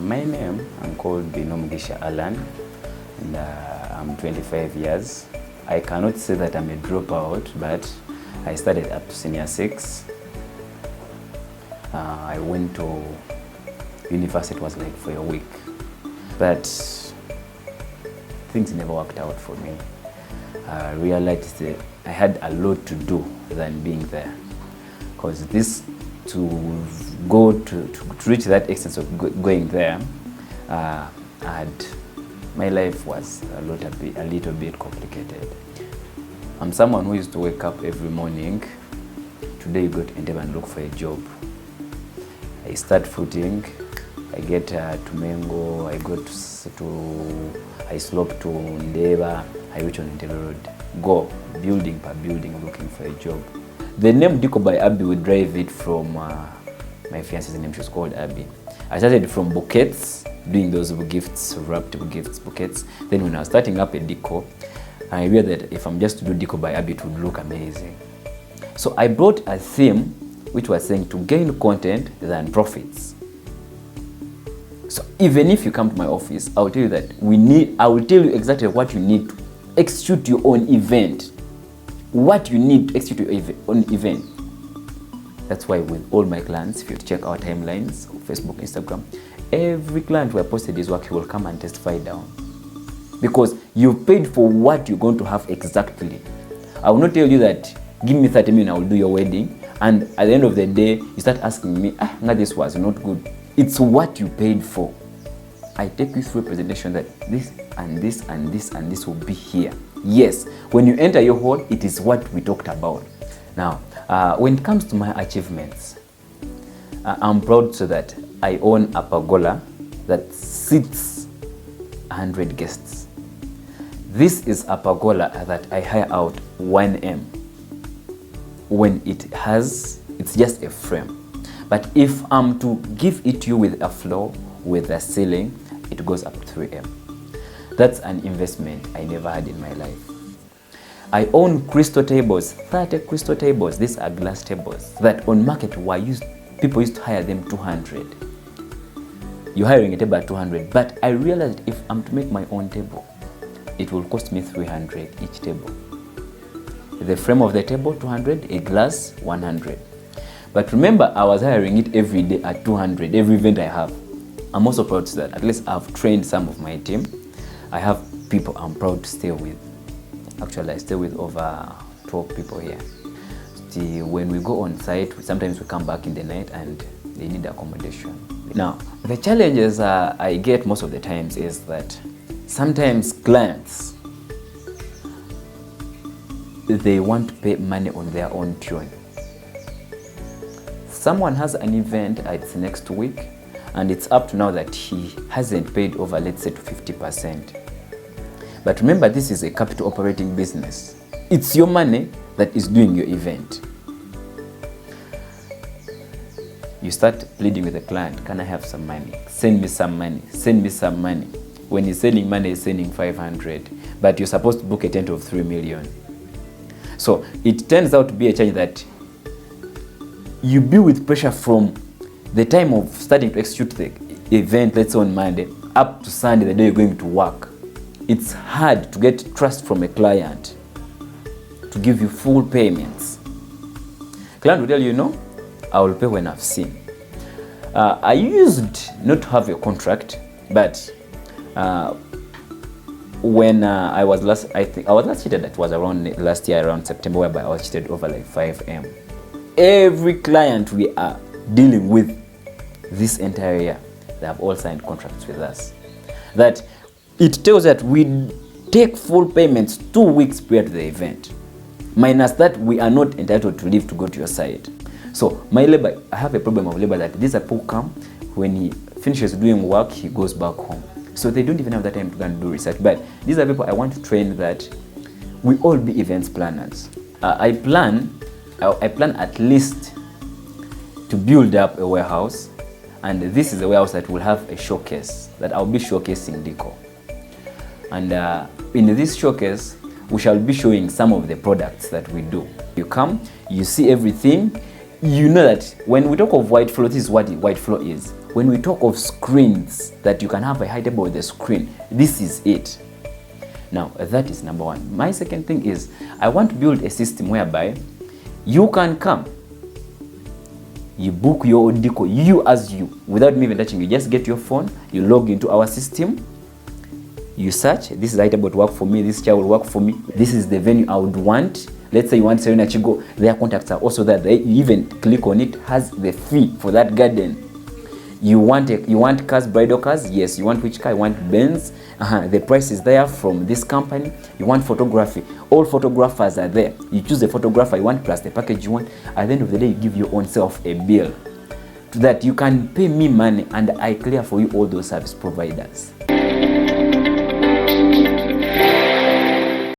My name, I'm called Beinomugisha Alan, and I'm 25 years. I cannot say that I'm a dropout, but I studied up to senior 6. I went to university, it was like for a week, but things never worked out for me. I realized that I had a lot to do than being there, because this to reach that extent of going there, my life was a little bit complicated. I'm someone who used to wake up every morning. Today you go to Endeavour and look for a job. I start footing, I get to Mengo, I slope to Endeavour, I reach on Endeavour Road, go building per building looking for a job. The name Deco by Abby would drive it from my fiance's name. She was called Abby. I started from bouquets, doing those gifts, wrapped gifts, bouquets. Then when I was starting up a deco, I realized that if I'm just to do Deco by Abby, it would look amazing. So I brought a theme which was saying to gain content than profits. So even if you come to my office, I will tell you that I will tell you exactly what you need to execute your own event. What you need to execute your own event. That's why with all my clients, if you check our timelines, Facebook, Instagram, every client who has posted his work, he will come and testify down. Because you've paid for what you're going to have exactly. I will not tell you that, give me 30 million, I will do your wedding. And at the end of the day, you start asking me, this was not good. It's what you paid for. I take you through a presentation that this and this and this and this will be here. Yes, when you enter your hall, it is what we talked about. Now, when it comes to my achievements, I'm proud so that I own a pergola that seats 100 guests. This is a pergola that I hire out 1M. When it's just a frame. But if I'm to give it to you with a floor, with a ceiling, it goes up to 3M. That's an investment I never had in my life. I own crystal tables, 30 crystal tables. These are glass tables that on market people used to hire them 200. You're hiring a table at 200, but I realized if I'm to make my own table, it will cost me 300 each table. The frame of the table, 200, a glass, 100. But remember, I was hiring it every day at 200, every event I have. I'm also proud to that. At least I've trained some of my team. I have people I'm proud to stay with. Actually, I stay with over 12 people here. When we go on site, sometimes we come back in the night and they need accommodation. Now, the challenges I get most of the times is that sometimes clients, they want to pay money on their own tune. Someone has an event, it's next week, and it's up to now that he hasn't paid over, let's say, to 50%. But remember, this is a capital operating business. It's your money that is doing your event. You start pleading with the client, can I have some money? Send me some money, send me some money. When he's sending money, he's sending 500, but you're supposed to book a tent of 3 million. So it turns out to be a challenge that you be with pressure from the time of starting to execute the event, let's say on Monday, up to Sunday, the day you're going to work. It's hard to get trust from a client to give you full payments. Client will tell you, no, I will pay when I've seen. I used not to have a contract, but when I was last cheated, that was around last year, around September, whereby I was cheated over like 5M. Every client we are dealing with this entire year, they have all signed contracts with us. That it tells that we take full payments 2 weeks prior to the event. Minus that, we are not entitled to leave to go to your site. So my labor, I have a problem of labor that these people come, when he finishes doing work, he goes back home. So they don't even have that time to go and do research. But these are people I want to train that we all be events planners. I plan at least to build up a warehouse, and this is a warehouse that will have a showcase that I'll be showcasing deco. And in this showcase, we shall be showing some of the products that we do. You come, you see everything. You know that when we talk of white floor, this is what white floor is. when we talk of screens, that you can have a high table with a screen, this is it. Now, that is number one. My second thing is, I want to build a system whereby you can come, you book your own deco, you as you, without me even touching. You just get your phone, you log into our system, you search, this is item to work for me, this chair will work for me, this is the venue I would want. Let's say you want Serena Chigo, their contacts are also there. You even click on it, has the fee for that garden. You want cars, bridal cars? Yes. You want which car? You want Benz? The price is there from this company. You want photography? All photographers are there. You choose the photographer you want plus the package you want. At the end of the day, you give your own self a bill, so that you can pay me money and I clear for you all those service providers.